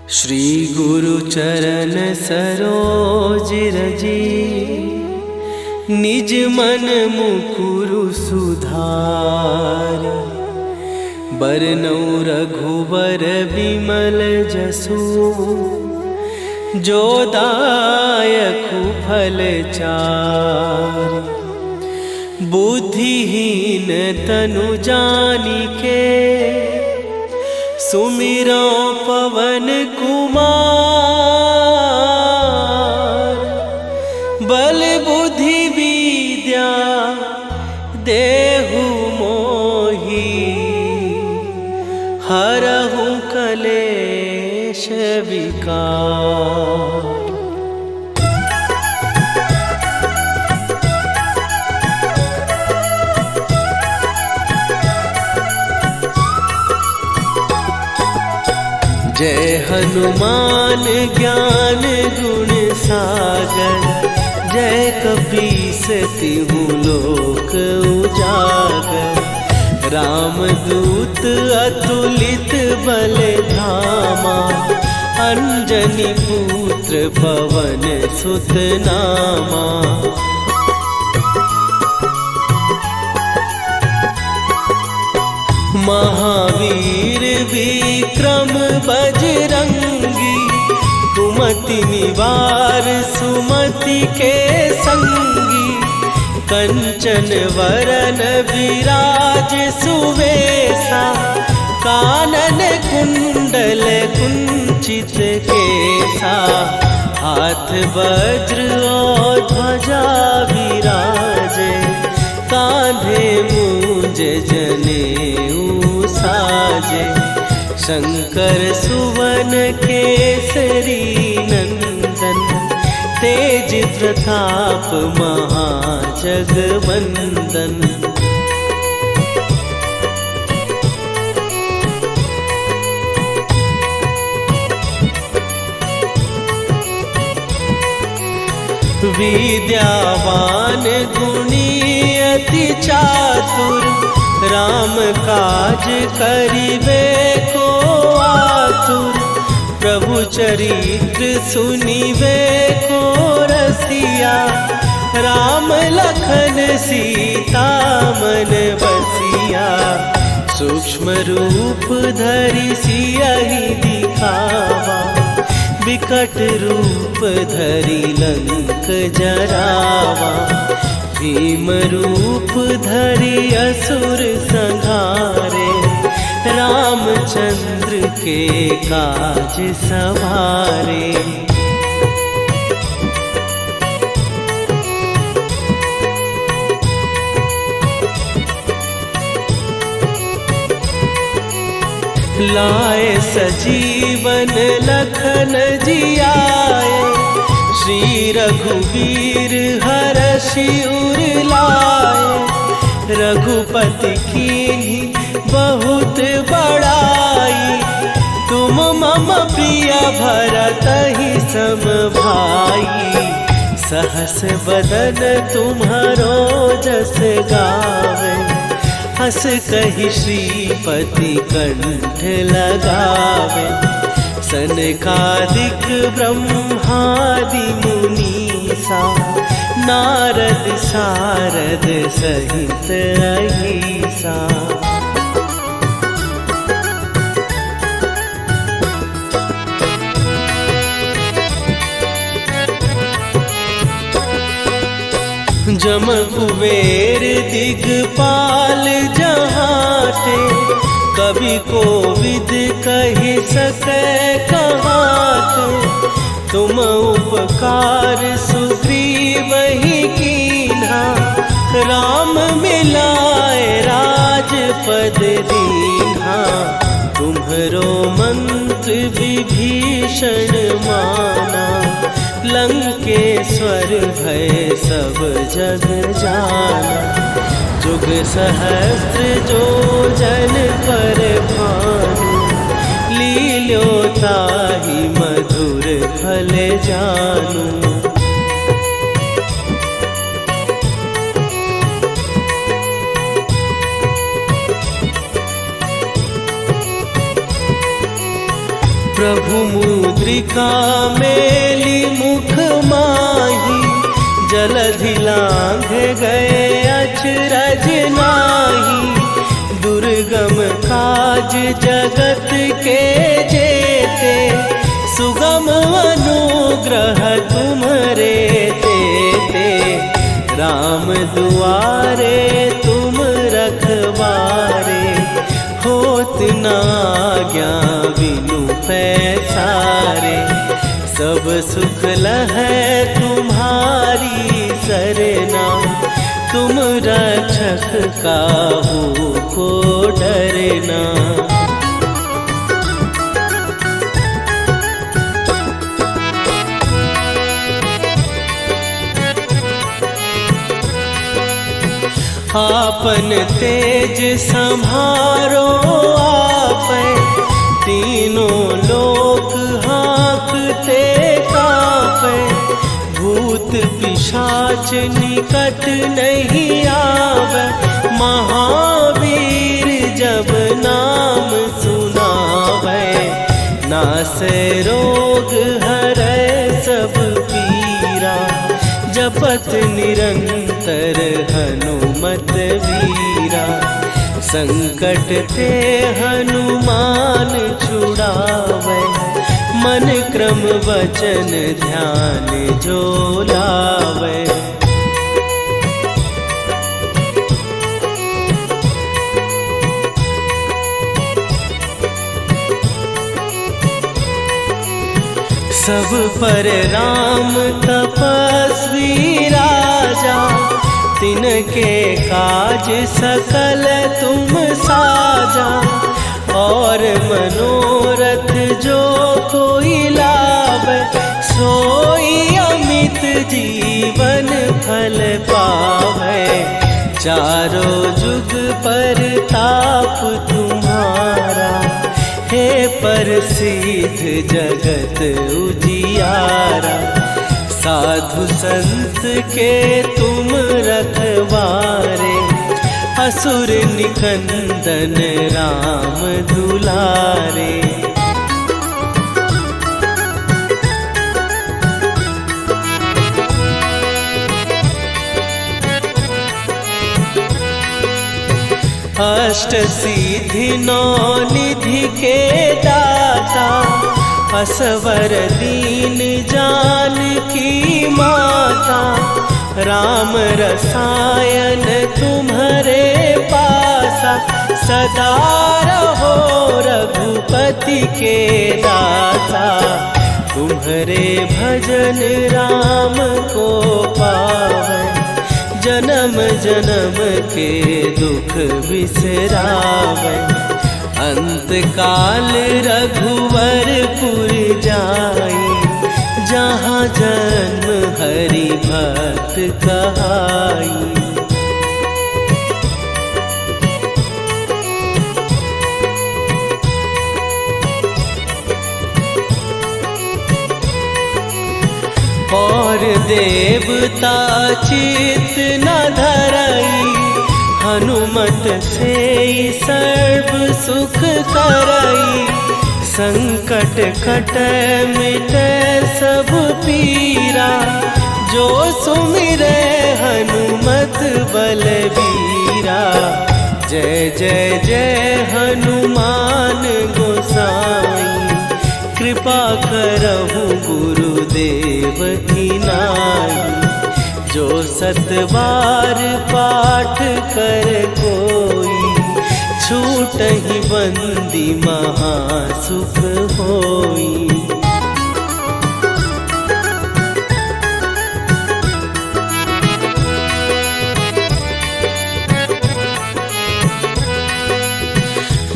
श्री गुरु चरण सरोज रजी, निज मन मुकुरु सुधार। बरनौ रघुबर बिमल जसु, जो दायकु फल चार। बुद्धिहीन तनु जानिके, सुमिरो पवन कुमार। बल बुद्धि विद्या देहु मोहि, हरहु कलेश विकार। जय हनुमान ज्ञान गुण सागर, जय कपीस तिहु लोक उजागर। रामदूत अतुलित बल धामा, अंजनी पुत्र पवन सुत नामा। महावीर विक्रम बजरंगी, कुमति निवार सुमति के संगी। कंचन वरन विराज सुवेशा, कानन कुंडल कुंचित केसा। हाथ वज्र और ध्वजा विराजे, कांधे मूंज जनेऊ साजे। शंकर सुवन केसरी नंदन, तेज प्रताप महाजगवंदन। विद्यावान गुणी अति चातुर, राम काज करिबे को आतुर। प्रभु चरित्र सुनिबे को रसिया, राम लखन सीता मन बसिया। सूक्ष्म रूप धरि सियहि दिखावा, विकट रूप धरि लंक जरावा। भीम रूप धरि असुर संहारे, रामचंद्र के काज सवारे। लाए सजीवन लखन जियाए, श्री रघुवीर हरषि उर लाए। रघुपति कीन्ही बहुत बड़ाई, तुम मम प्रिय भरतहि सम भाई। सहस बदन तुम्हारो जस गावे, हस कहि श्रीपति कंठ लगावे। सनकादिक ब्रह्मादि मुनीसा, नारद सारद सहित अहिसा। जम कुबेर दिगपाल जहाते, कवि कोविद कहि सकै कहाते। तुम उपकार सुग्रीवहि कीन्हा, राम मिलाए राजपद दीन्हा। तुम्हरो मंत्र विभीषण माना, लंकेश्वर भय सब जग जाना। जुग सहस्त्र जो जन पर भानु, लील्यो ताहि मधुर फल जानू। प्रभु मुद्रिका मेली मुख माही, जलधि लांघ गए अचरज नाही। दुर्गम काज जगत के जेते, सुगम अनुग्रह तुम्हरे तेते। राम दुआरे तुम रखवारे, होत न आज्ञा बिनु पैसारे। सब सुख लहै तुम्हारी सरना, तुम रक्षक काहू को डरना। आपन तेज संभारो आपै, तीनों लोक हाँकते कांपै। भूत पिशाच निकट नहीं आवे, महावीर जब नाम सुनावे। नासै रोग हरै सब पीरा, जपत निरंतर हनुमत वीरा। संकट ते हनुमान छुड़ावे, मन क्रम वचन ध्यान जो लावे। सब पर राम तपस्वी राजा, तिनके काज सकल तुम साजा। और मनोरथ जो कोई लावे, सोई अमित जीवन फल पावे। चारों जुग पर ताप तुम्हारा, हे प्रसिद्ध जगत उजियारा। साधु संत के तुम रखवारे, असुर निकंदन राम दुलारे। अष्ट सिद्धि नौ निधि के दाता, असवर दीन जानकी माता। राम रसायन तुम्हारे पासा, सदा रहो रघुपति के दासा। तुम्हारे भजन राम को पावै, जन्म जन्म के दुख बिसरावै। अंत काल रघुवरपुर जाई, जहाँ जन्म हरि भक्त कहाई। और देवता चित न धरई, हनुमत से सर्व सुख करई। संकट कटै मिटै सब पीरा, जो सुमिरै हनुमत बलबीरा। जय जय जय हनुमान गोसाई, कृपा करहु गुरुदेव की नाई। जो सत बार पाठ कर कोई, छूटहि बंदी महासुख होई।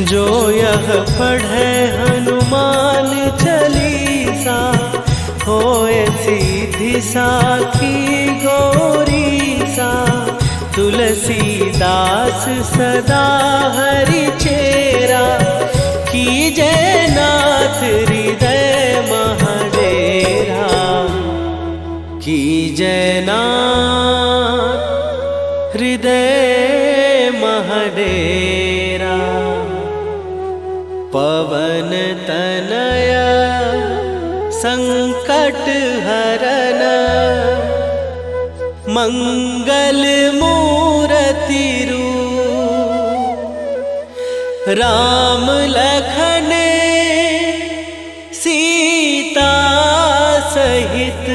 जो यह पढ़े हनुमान चालीसा, होए सीधी साखी गौरीसा। तुलसीदास सदा हरि चेरा, कीजय नाथ हृदय महडेरा। कीजय नाथ हृदय महडेरा। पवन तनय शरण मंगल मूर्ति रूप राम लखन सीता सहित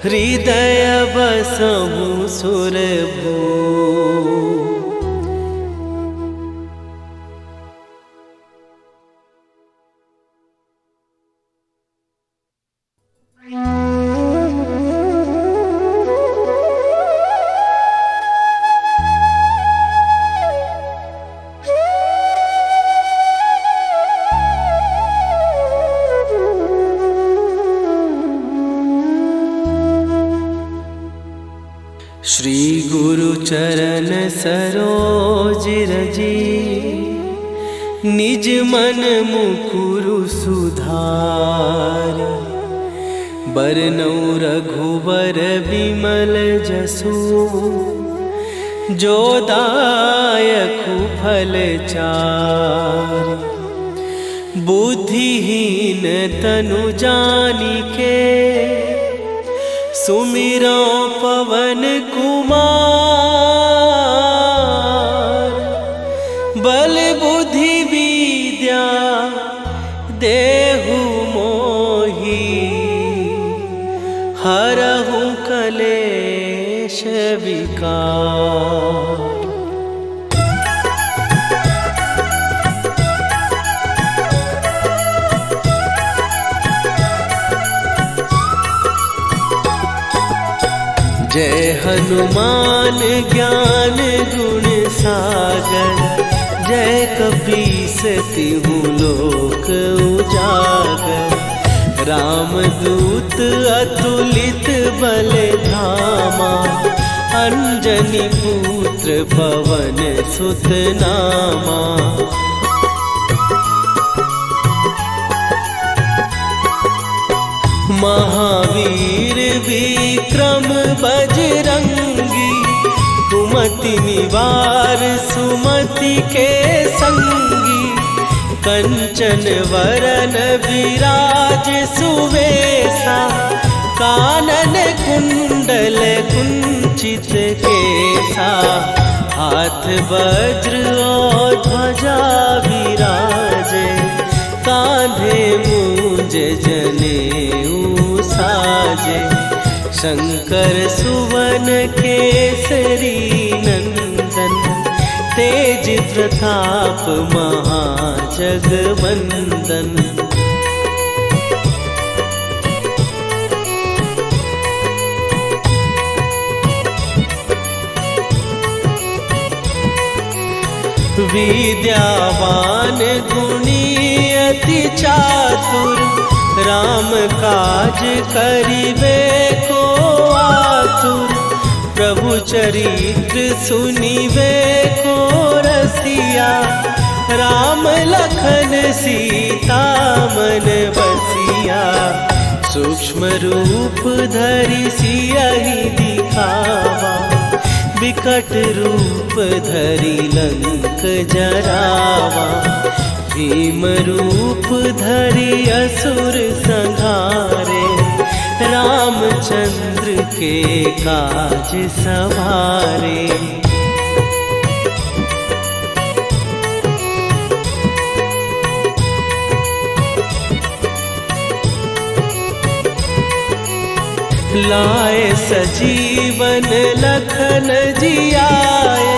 हृदय बसहु सुरभू। श्री गुरु चरण सरोज रजी निज मन मुकुरु सुधार। बरनौ रघुबर बिमल जसु जो दायकु फल चार। बुद्धिहीन तनु जानिके सुमिरो पवन कुमार। बल बुद्धि विद्या देहु मोहि हरहु कलेश विकार। जय हनुमान ज्ञान गुण सागर। जय कपीस तिहु लोक उजागर। रामदूत अतुलित बल धामा। अंजनी पुत्र पवन सुत नामा। महावीर विक्रम बजरंगी। कुमति निवार सुमति के संगी। कंचन वरन विराज सुवेशा। कानन कुंडल कुंचित केसा। हाथ वज्र और ध्वजा विराजे। कांधे मूंज जनेऊ साजे। शंकर सुवन केसरी नंदन। तेज प्रताप महाजगवंदन। विद्यावान गुणी अति चातुर। राम काज करिबे को आतुर। प्रभु चरित्र सुनिबे को रसिया। राम लखन सीता मन बसिया। सूक्ष्म रूप धरि सियहि दिखावा। विकट रूप धरि लंक जरावा। भीम रूप धरि असुर संहारे। रामचंद्र के काज सवारे। लाए सजीवन लखन जियाए।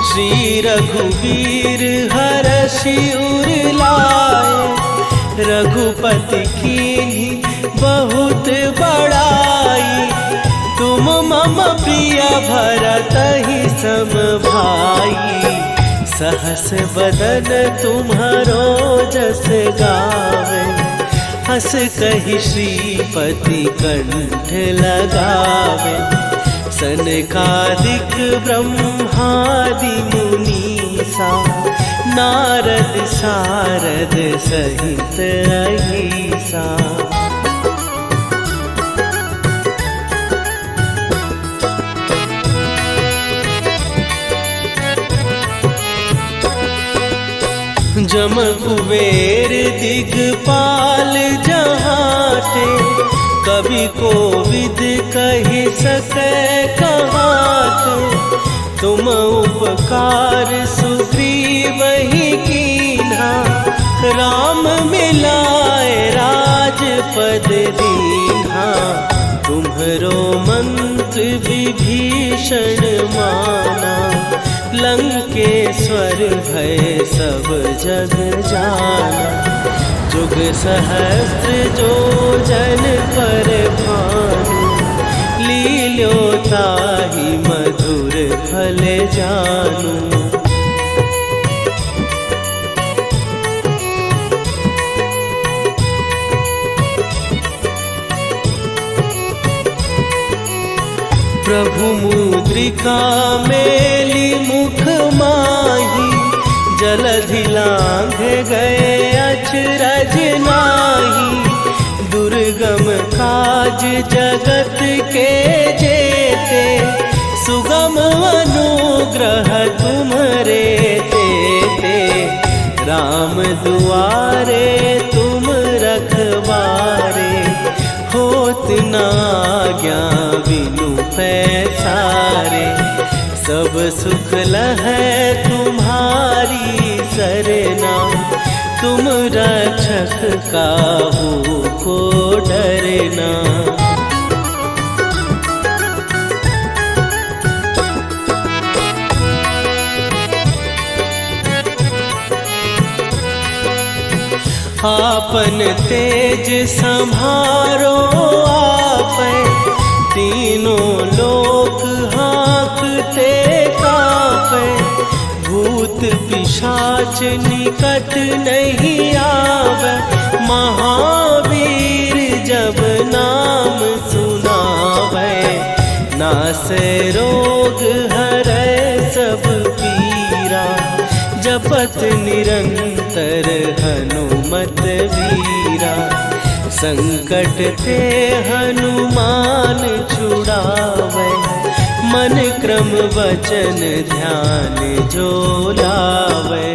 श्री रघुवीर हरषि उर लाए। रघुपति कीन्ही बहुत बड़ाई। तुम मम प्रिय भरतहि सम भाई। सहस बदन तुम्हारो जस गावे। हस कहि श्रीपति कंठ लगावे। सनकादिक ब्रह्मादि मुनीसा। नारद सारद सहित अहिसा। जम कुबेर दिगपाल जहाते, कवि कोविद कहि सकै कहाते। तुम उपकार सुग्रीव ही कीन्हा, राम मिलाए राजपद दीन्हा। तुम्हरो मंत्र विभीषण माना, लंकेश्वर भय सब जग जाना। जुग सहस्त्र जो जन पर भानु, लील्यो ताहि मधुर फल जानू। प्रभु मुद्रिका मेली मुख माही, जलधि लांघ गए अचरज नाही। दुर्गम काज जगत के जेते, सुगम अनुग्रह तुम्हरे तेते। राम दुआरे तुम रखवारे, होत न आज्ञा बिनु पैसारे। सब सुख लहै तुम्हारी सरना, तुम रक्षक काहू को डरना। आपन तेज सम्हारो आपै, तीनों लोक हाँकते कांपै। भूत पिशाच निकट नहीं आवे, महावीर जब नाम सुनावे। नासै रोग हरै सब पीरा, जपत निरंतर हनुमत वीरा। संकट ते हनुमान छुड़ावे, मन क्रम वचन ध्यान जो लावे।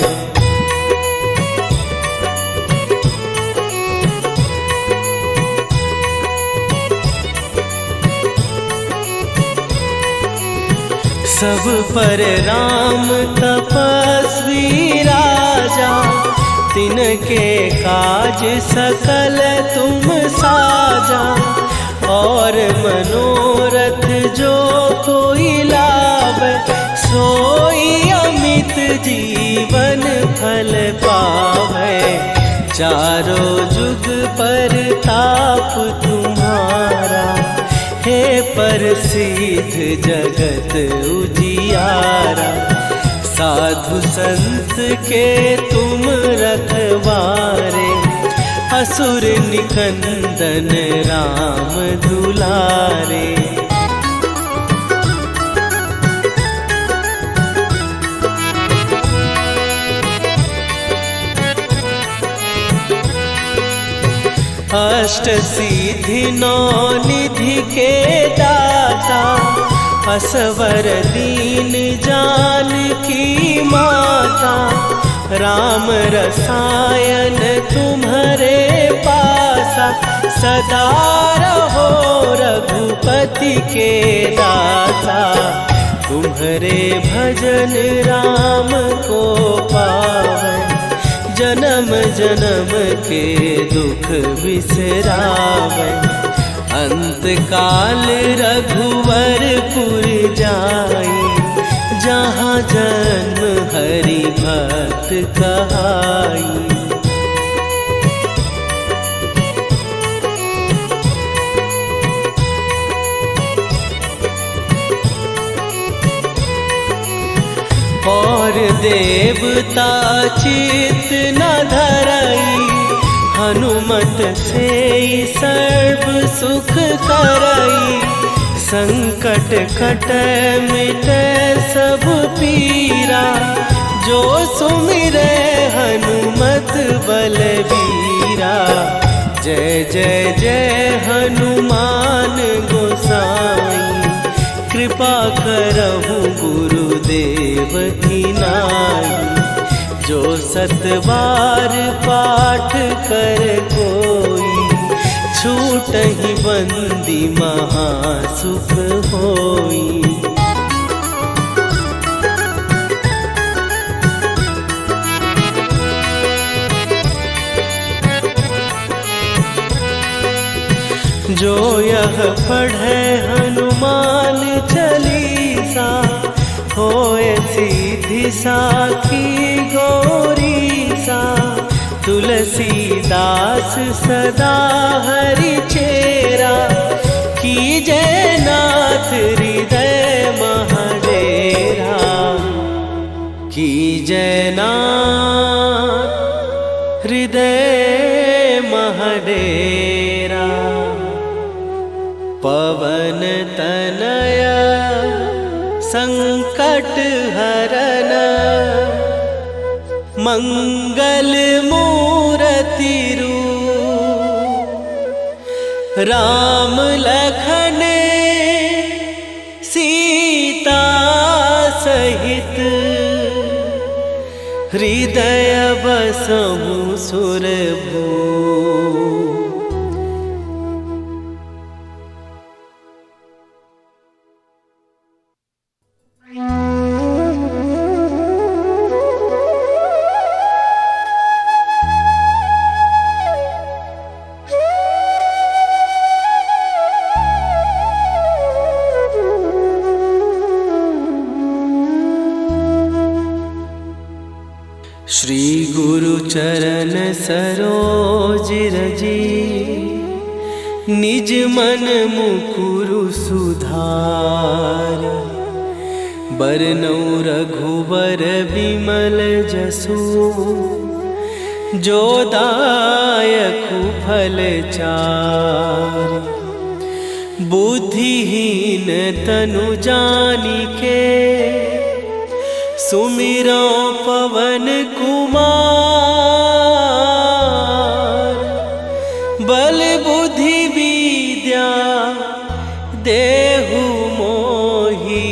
सब पर राम तपस्वी राजा, तिनके काज सकल तुम साजा। और मनोरथ जो कोई लावे, सोई अमित जीवन फल पावे। चारों जुग पर ताप तुम्हारा, हे प्रसिद्ध जगत उजियारा। साधु संत के तुम रखवारे, असुर निकंदन राम दुलारे। अष्ट सिद्धि नौ निधि के दाता, असवर दीन जानकी माता। राम रसायन तुम्हारे पासा, सदा रहो रघुपति के दासा। तुम्हारे भजन राम को पावै, जन्म जन्म के दुख बिसरावै। अंत काल रघुवरपुर जाई, जहाँ जन्म हरि भक्त कहाई। और देवता चित न धरई, हनुमत से सर्व सुख करई। संकट कटै मिटै सब पीरा, जो सुमिरै हनुमत बलबीरा। जय जय जय हनुमान गोसाई, कृपा करहु गुरुदेव की नाई। जो सतबार पाठ कर कोई, छूटहि बंदी महासुख होई। जो यह पढ़े हनुमान चालीसा, होए सीधी साखी गौरीसा। तुलसीदास सदा हरि चेरा, कीजय नाथ हृदय महडेरा। कीजय नाथ हृदय महडेरा। पवन तनया संकट हरन, मंगल मूर्ति रूप। राम लखन सीता सहित, हृदय बसहु सुरभूप। श्री गुरु चरण सरोज रजी, निज मन मुकुरु सुधार। बरनउँ रघुबर बिमल जसु, जो दायकु फल चार। बुद्धिहीन तनु जानिके, सुमिरो पवन कुमार। बल बुद्धि विद्या देहु मोहि,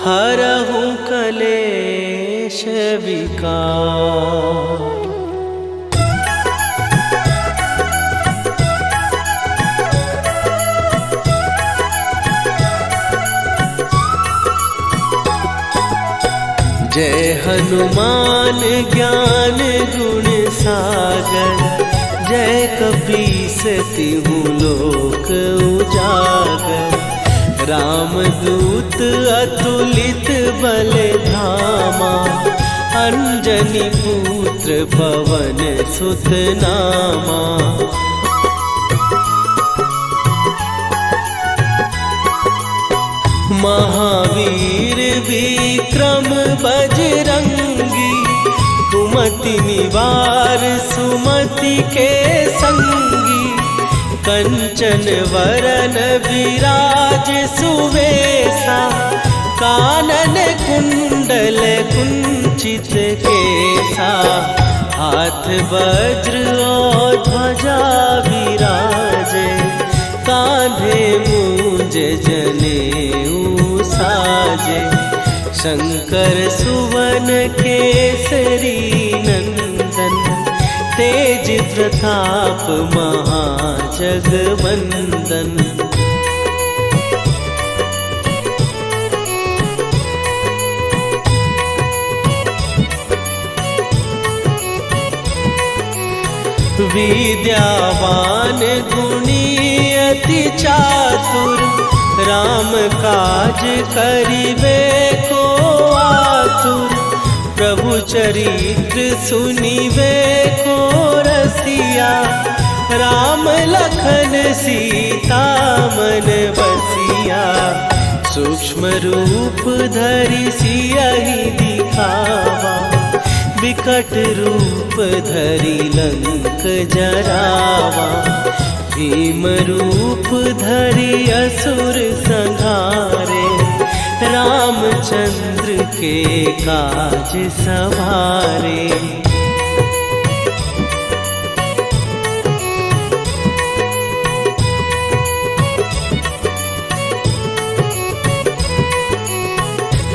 हरहु कलेश विकार। जय हनुमान ज्ञान गुण सागर, जय कपीस तिहु लोक उजागर। रामदूत अतुलित बल धामा, अंजनी पुत्र पवन सुत नामा। महावीर विक्रम बजरंगी, कुमति निवार सुमति के संगी। कंचन वरन विराज सुवेशा, कानन कुंडल कुंचित केसा। हाथ वज्र और ध्वजा विराजे, कांधे मूंज जनेऊ साजे। शंकर सुवन केसरी नंदन, तेज प्रताप महाजगवंदन। विद्यावान गुणी अति चातुर, राम काज करिबे को आतुर। प्रभु चरित्र सुनिबे को रसिया, राम लखन सीता मन बसिया। सूक्ष्म रूप धरि सियहि दिखावा, विकट रूप धरि लंक जरावा। भीम रूप धरि असुर संहारे, रामचंद्र के काज सवारे।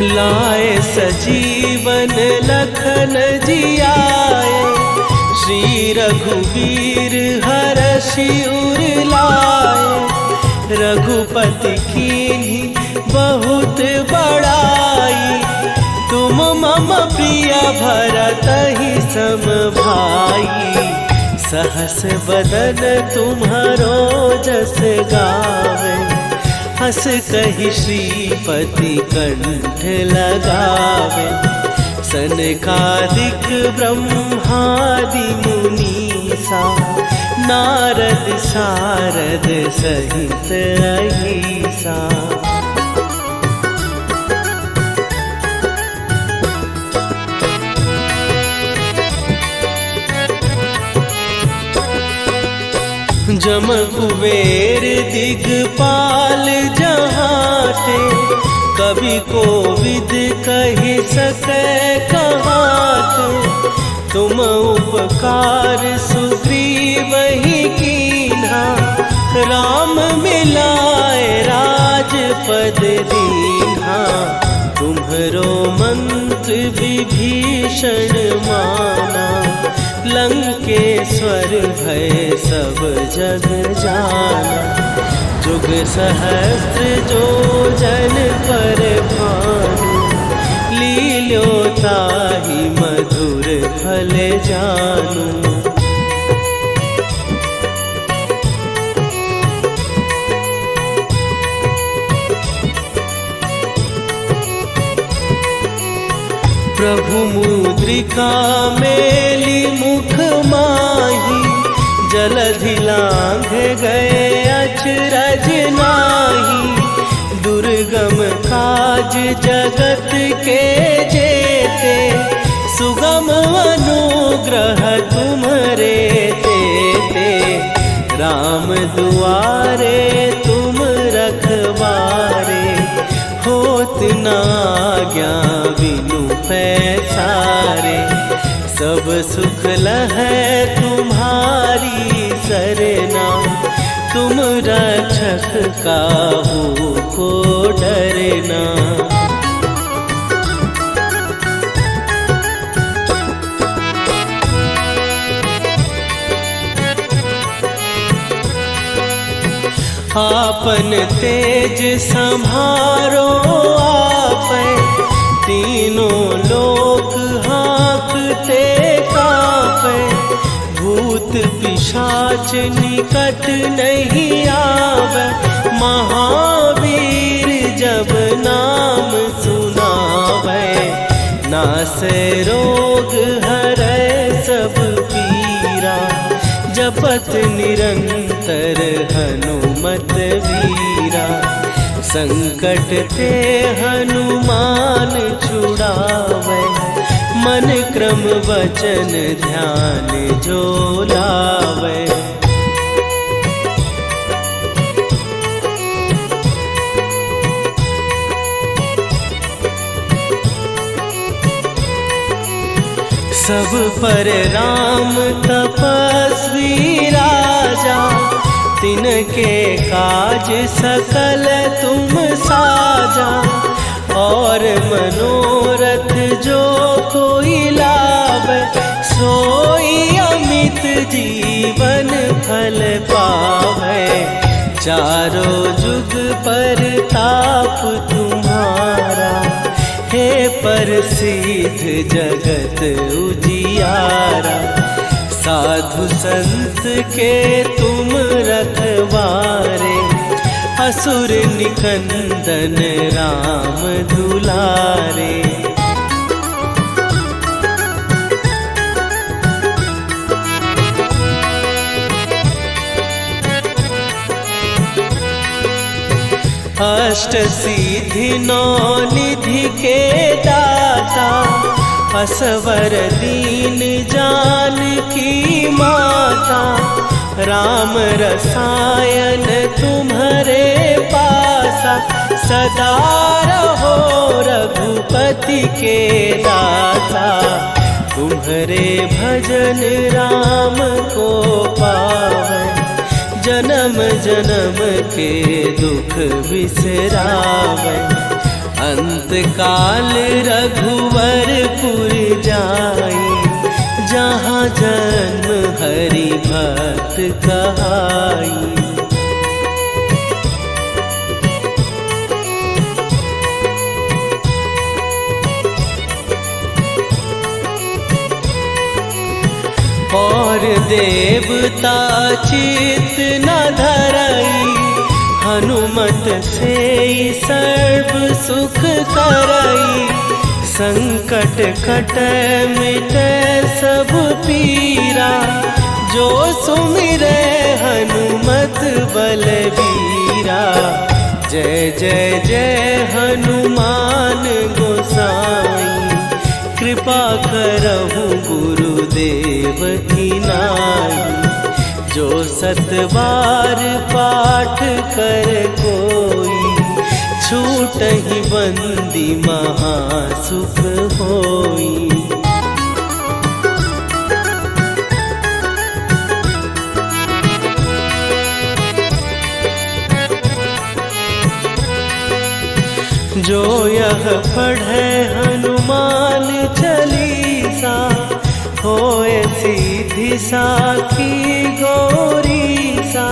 लाए सजीवन लखन जियाए, श्री रघुवीर हरषि उर लाए। रघुपति कीन्ही बहुत बड़ाई, तुम मम प्रिय भरतहि सम भाई। सहस बदन तुम्हारो जस गावे, हस कहि श्रीपति कंठ लगावे। सनकादिक ब्रह्मादि मुनीसा, नारद सारद सहित अहिसा। जम कुबेर दिगपाल जहाते, कवि कोविद कहि सकै कहाते। तुम उपकार सुग्रीवहि कीन्हा, राम मिलाए राजपद दीन्हा। तुम्हरो मंत्र विभीषण माना, लंकेश्वर भय सब जग जाना। जुग सहस्त्र जो जन पर भानु, लील्यो ताहि मधुर फल जानू। प्रभु मुद्रिका मेली मुख माही, जलधि लांघ गए अचरज नाही। दुर्गम काज जगत के जेते, सुगम अनुग्रह तुम्हरे तेते। राम दुआरे तुम रखवारे, होत न आज्ञा बिनु पैसारे। सब सुख लहै तुम्हारी सरना, तुम रक्षक काहू को डरना। आपन तेज सम्हारो आपै, तीनों लोक हाँकते कांपै। भूत पिशाच निकट नहीं आवे, महावीर जब नाम सुनावे। नासै रोग हरै सब पीरा, जपत निरंतर हनुमत वीरा। संकट ते हनुमान छुड़ावे, मन क्रम वचन ध्यान जो लावे। सब पर राम तपस्वी राजा, तिनके काज सकल तुम साजा। और मनोरथ जो कोई लावे, सोई अमित जीवन फल पावे। चारों जुग पर ताप तुम्हारा, हे प्रसिद्ध जगत उजियारा। साधु संत के तुम रखवारे, असुर निकंदन राम दुलारे। अष्ट सिद्धि नौ निधि के दाता, असवर दीन जानकी माता। राम रसायन तुम्हारे पासा, सदा रहो रघुपति के दासा। तुम्हारे भजन राम को पावे, जन्म जन्म के दुख बिसरावे। अंत काल रघुवरपुर जाई, जहाँ जन्म हरि भक्त कहाई। और देवता चित न धरई, हनुमत से सर्व सुख करई। संकट कट मिटे सब पीरा, जो सुमिरे हनुमत बलबीरा। जय जय जय हनुमान गोसाई, कृपा करहु गुरुदेव की नाई। जो सत बार पाठ कर कोई, छूटहि बंदी महासुख होई। जो यह पढ़े हनुमान चालीसा, होए सीधी साखी गौरीसा।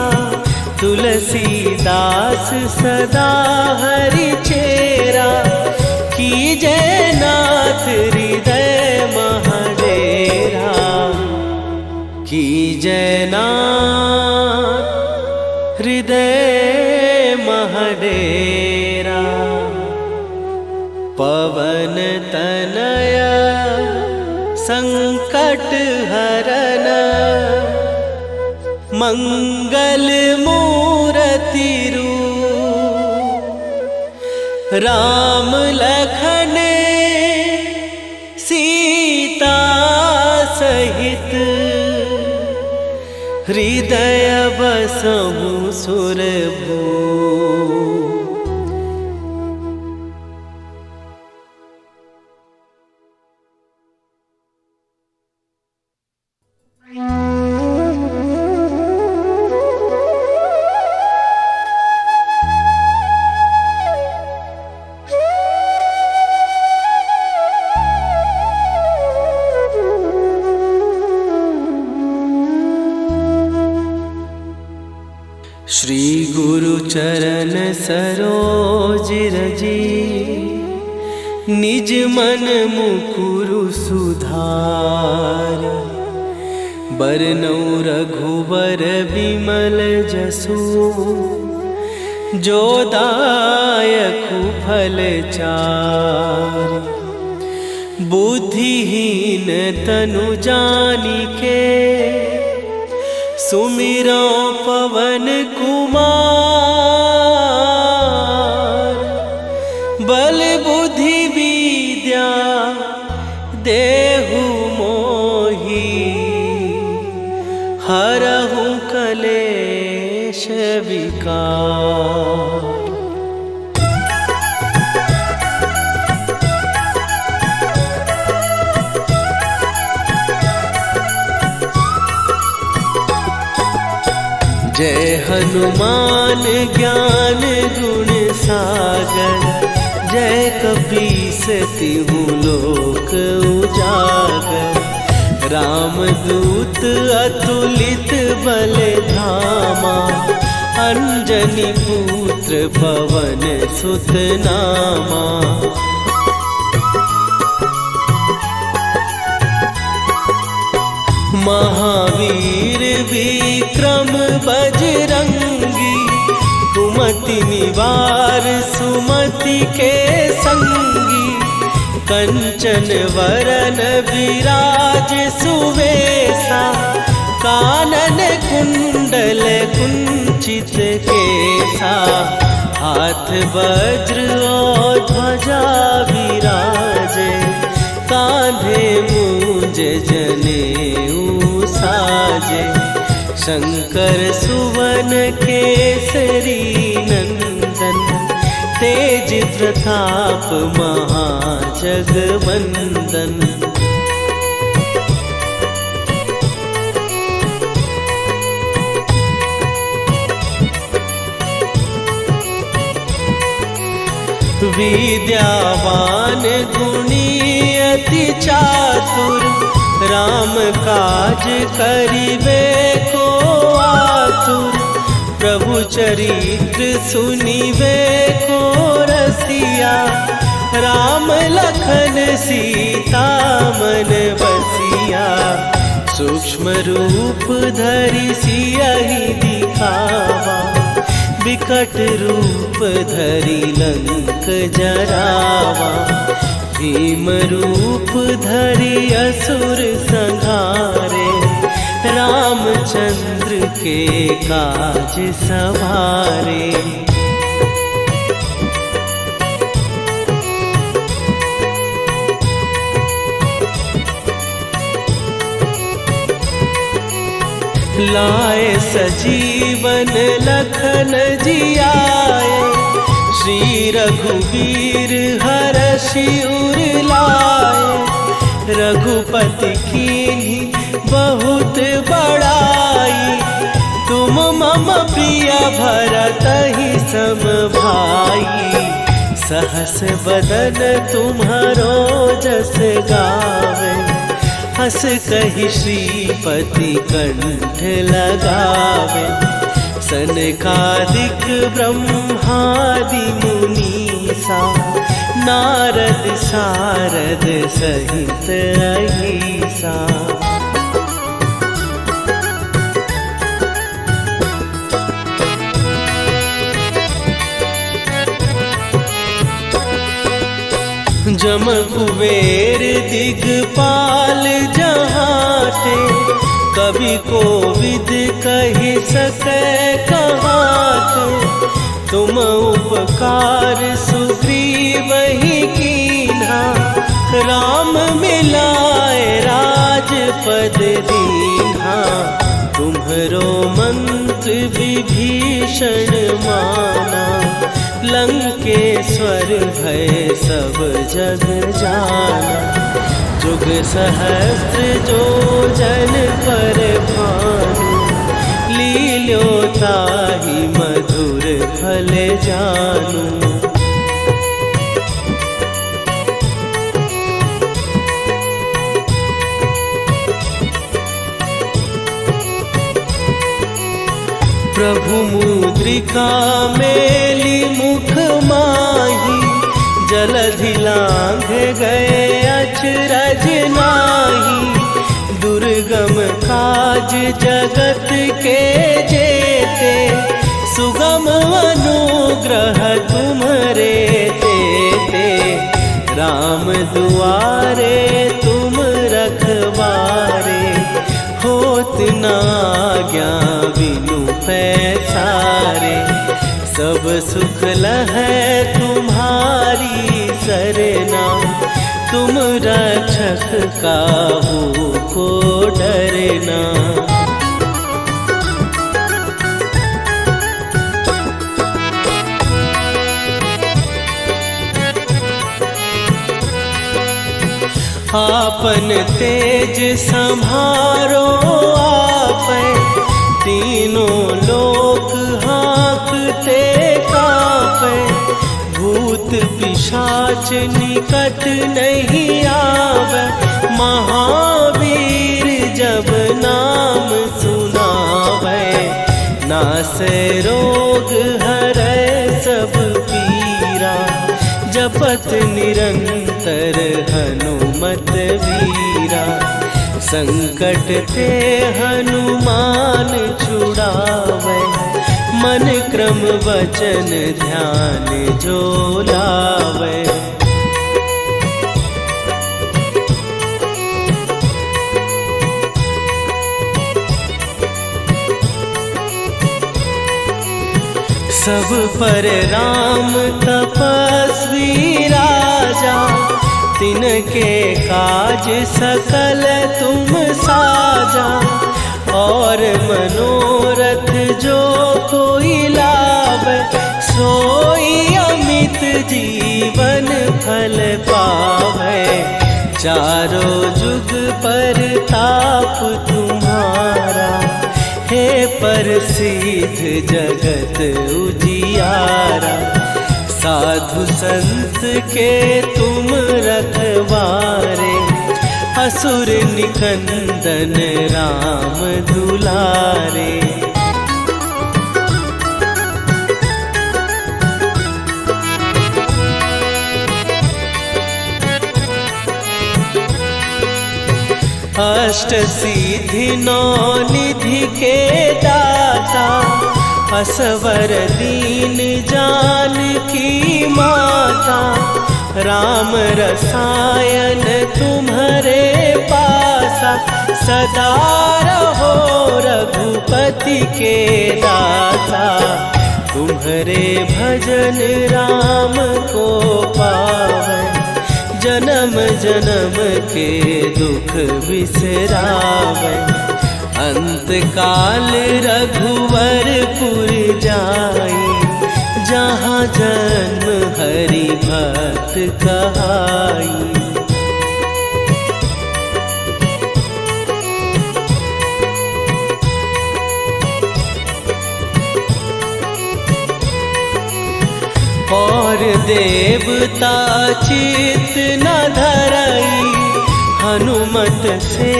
तुलसीदास सदा हरि चेरा, कीजय नाथ हृदय महडेरा। कीजय नाथ हृदय महडेरा। पवन तनय संकट हरन, मंगल मूरति रूप। राम लखन सीता सहित, हृदय बसहु सुरभूप। श्री गुरु चरण सरोज रजी, निज मन मुकुरु सुधार। बरनउँ रघुवर बिमल जसु, जो दायकु फल चारि। बुद्धिहीन तनु जानिके, सुमिरो पवन कुमार। बल बुद्धि विद्या देहु मोहि, हरहु कलेश विकार। जय हनुमान ज्ञान गुण सागर, जय कपीस तिहु लोक उजागर। रामदूत अतुलित बल धामा, अंजनी पुत्र पवन सुत नामा। महावीर विक्रम बजरंगी, कुमति निवार सुमति के संगी। कंचन वरन विराज सुवेशा, कानन कुंडल कुंचित केसा। हाथ वज्र और ध्वजा विराजे, कांधे मूंज जनेऊ साजे। शंकर सुवन केसरी नंदन, तेज प्रताप महाजगवंदन। विद्यावान गुणी अति चातुर, राम काज करिबे को आतुर। प्रभु चरित्र सुनिबे को रसिया, राम लखन सीता मन बसिया। सूक्ष्म रूप धरि सियहि दिखावा, विकट रूप धरि लंक जरावा। भीम रूप धरि असुर संहारे, रामचंद्र के काज सवारे। लाए सजीवन लखन जियाए, श्री रघुवीर हरषि उर लाए। रघुपति कीन्ही बहुत बड़ाई, तुम मम प्रिय भरतहि सम भाई। सहस बदन तुम्हारो जस गावे, हस कहि श्रीपति कंठ लगावे। सनकादिक ब्रह्मादि मुनीसा, नारद सारद सहित अहिसा। जम कुबेर दिगपाल जहाते, कवि कोविद कहि सकै कहाते। तुम उपकार सुग्रीवहि कीन्हा, राम मिलाए राजपद दीन्हा। तुम्हरो मंत्र विभीषण माना, लंकेश्वर भय सब जग जाना। जुग सहस्त्र जो जन पर भानु, लील्यो ताहि मधुर फल जानू। प्रभु मुद्रिका मेली मुख माही, जलधि लांघ गए अचरज नाही। दुर्गम काज जगत के जेते, सुगम अनुग्रह तुम्हरे तेते। राम दुआरे तुम रखवारे, होत न आज्ञा बिनु पैसारे। सब सुख लहै तुम्हारी सरना, तुम रक्षक काहू को डरना। आपन तेज संभारो आपै, तीनों लोक हाँकते कांपै। भूत पिशाच निकट नहीं आवे, महावीर जब नाम सुनावे। नासै रोग हरै सब पीरा, जपत निरंतर हनुमत वीरा। संकट ते हनुमान छुड़ावे, मन क्रम वचन ध्यान जो लावे। सब पर राम तपस्वी राजा, तिनके काज सकल तुम साजा। और मनोरथ जो कोई लावे, सोई अमित जीवन फल पावे। चारों जुग पर ताप तुम्हारा, हे प्रसिद्ध जगत उजियारा। साधु संत के तुम रखवारे, असुर निकंदन राम दुलारे। अष्ट सिद्धि नौ निधि के दाता, असवर दीन जानकी माता। राम रसायन तुम्हारे पासा, सदा रहो रघुपति के दाता। तुम्हारे भजन राम को पावन, जन्म जन्म के दुख बिसरावे। अंत काल रघुवरपुर जाई, जहाँ जन्म हरि भक्त कहाई। और देवता चित न धरई, हनुमत से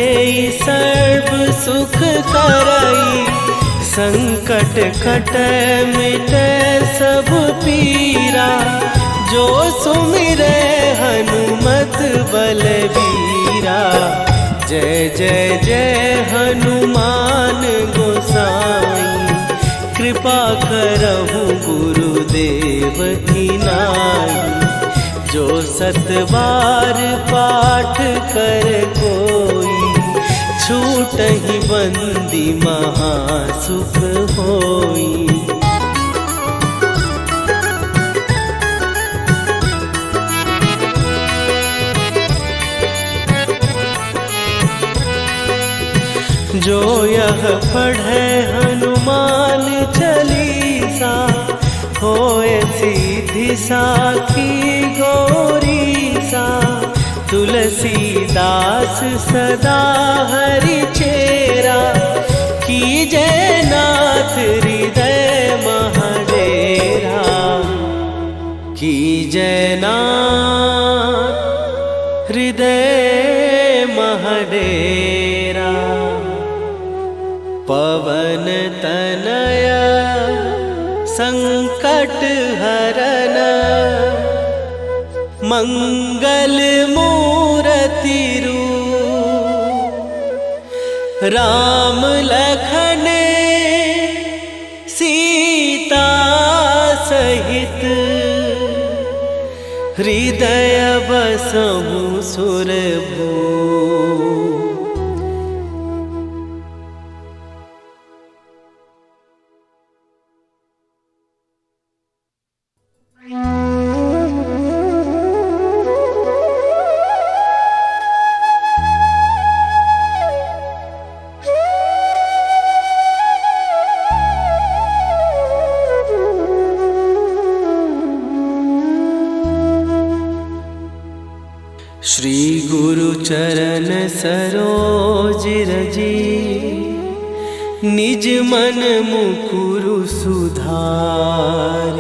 सर्व सुख करई। संकट कट मिट सब पीरा, जो सुमिरै हनुमत बलबीरा। जय जय जय हनुमान गोसाई, कृपा करहु गुरुदेव की नाई। जो सतबार पाठ कर कोई, छूटहि बंदी महासुख होई। जो यह पढ़े हनुमान चालीसा, होए सीधी साखी गौरीसा। तुलसीदास सदा हरि चेरा, कीजय नाथ हृदय महडेरा। कीजय नाथ हृदय महडेरा। पवन तनया संकट हरन, मंगल मूर्ति रूप। राम लखन सीता सहित, हृदय बसहु सुरभूप। श्री गुरु चरण सरोज रजी, निज मन मुकुरु सुधार।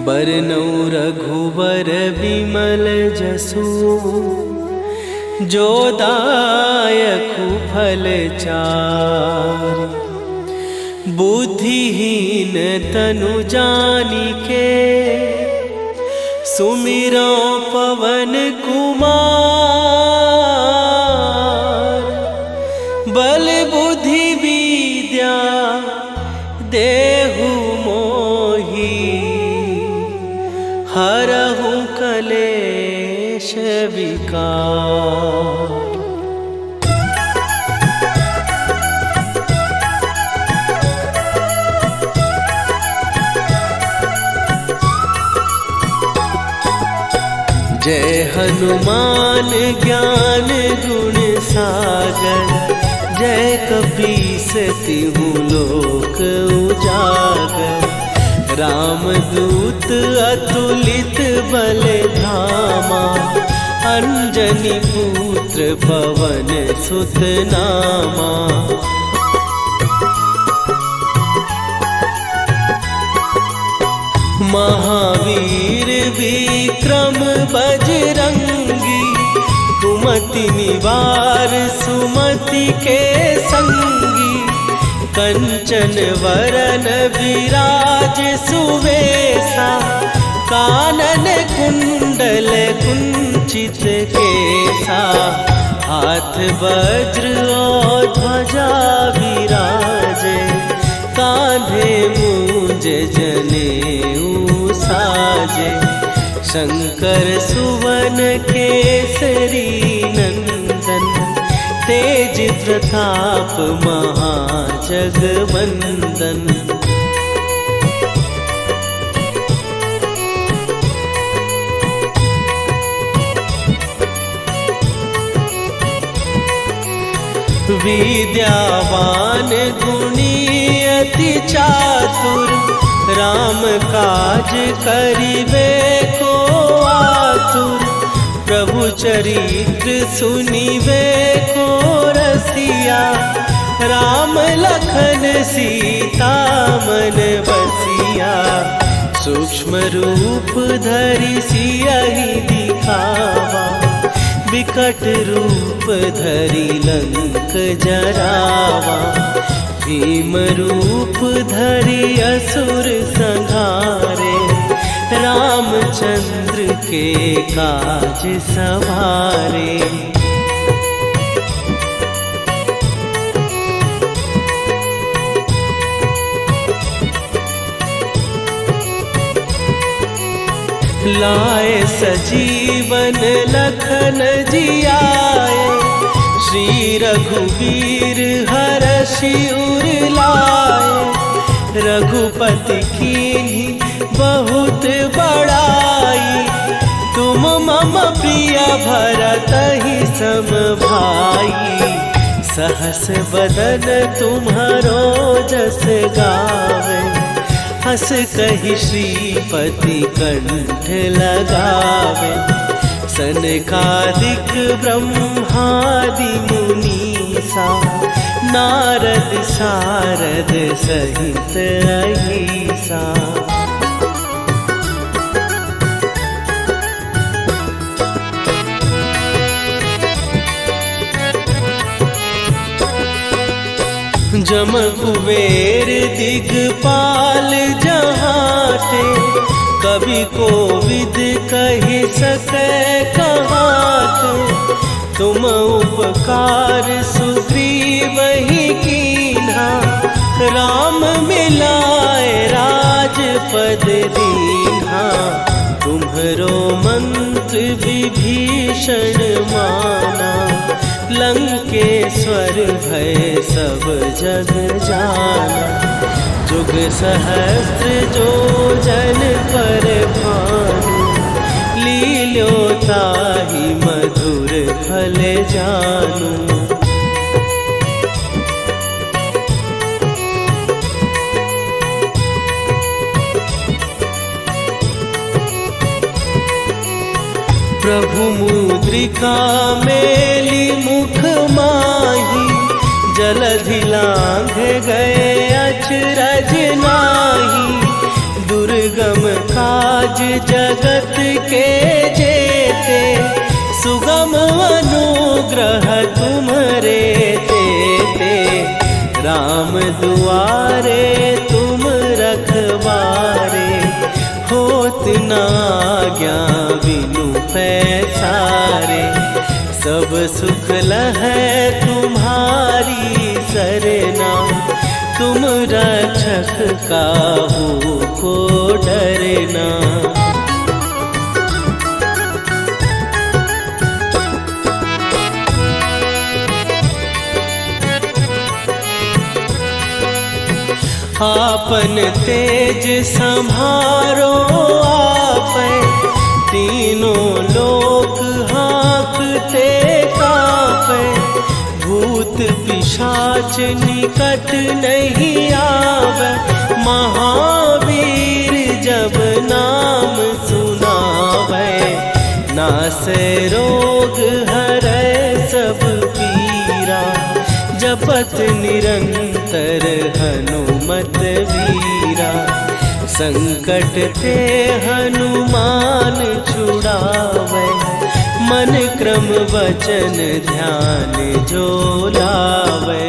बरनौ रघुबर बिमल जसु, जो दायकु फल चार। बुद्धिहीन तनु जानिके, सुमिरो पवन कुमार। बल बुद्धि विद्या देहु मोहि, हरहु कलेश विकार। जय हनुमान ज्ञान गुण सागर, जय कपीस तिहु लोक उजागर। रामदूत अतुलित बल धामा, अंजनी पुत्र पवन सुत नामा। महावीर विक्रम बजरंगी, कुमति निवार सुमति के संगी। कंचन वरन विराज सुवेशा, कानन कुंडल कुंचित केसा। हाथ वज्र और ध्वजा विराजे, कांधे मूंज जनेऊ साजे। शंकर सुवन केसरी नंदन, तेज प्रताप महाजगवंदन। विद्यावान गुणी अति चातुर, राम काज करिबे को आतुर। प्रभु चरित्र सुनिबे को रसिया, राम लखन सीता मन बसिया। सूक्ष्म रूप धरि सियहि दिखावा, विकट रूप धरि लंक जरावा। भीम रूप धरि असुर संहारे, रामचंद्र के काज सवारे। लाए सजीवन लखन जियाए, श्री रघुवीर हरषि उर लाए। रघुपति कीन्ही बहुत बड़ाई, तुम मम प्रिय भरतहि सम भाई। सहस बदन तुम्हारो जस गावे, हस कहि श्रीपति कंठ लगावे। सनकादिक ब्रह्मादि मुनीसा, नारद सारद सहित अहिसा। जम कुबेर दिगपाल जहाते, कवि कोविद कहि सकै कहाते। तुम उपकार सुग्रीवहि कीन्हा, राम मिलाए राजपद दीन्हा। तुम्हरो मंत्र विभीषण माना, लंकेश्वर भय सब जग जाना। जुग सहस्त्र जो जन पर भानु, लील्यो ताहि मधुर फल जानू। प्रभु मुद्रिका मेली मुख माही, जलधि लांघ गए अचरज नाही। दुर्गम काज जगत के जेते, सुगम अनुग्रह तुम्हरे तेते। राम दुआरे तुम रखवारे, होत न आज्ञा बिनु पैसारे। सब सुख लहै तुम्हारी सरना, तुम रक्षक काहू को डरना। आपन तेज संभारो आपै, तीनों लोक हाँकते कांपै। भूत पिशाच निकट नहीं आवे, महावीर जब नाम सुनावे। नासै रोग हरै सब पीरा, जपत निरंतर हनुमत वीरा। संकट ते हनुमान छुड़ावे, मन क्रम वचन ध्यान जो लावे।